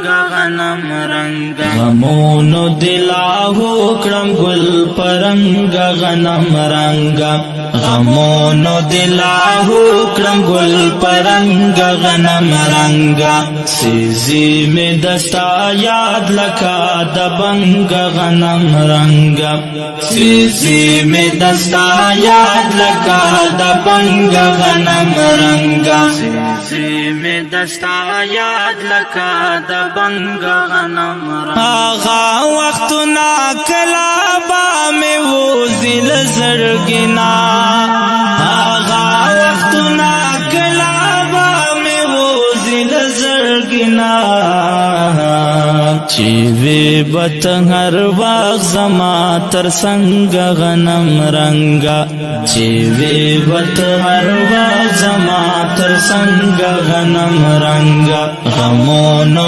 غنم رنگا غمونو دلاهو کرم گل پرنگا غنم رنگا غمونو دلاهو کرم گل پرنگا غنم رنگا سیزی میں دستا یاد لکا دبنگا غنم رنگا سیزی میں دستا یاد لکا دبنگا غنم رنگا سیزی میں دستا یاد لکا دبنگا غنم رنگا آغا وقتنا کلابا میں وہ زل زرگنا آغا وقتنا کلابا میں وہ زل زرگنا چیوی بطن ہر وقت زما تر سنگ غنم رنگا چیوی بطن ہر وقت زما تر سنگ غنم رنگا غمونو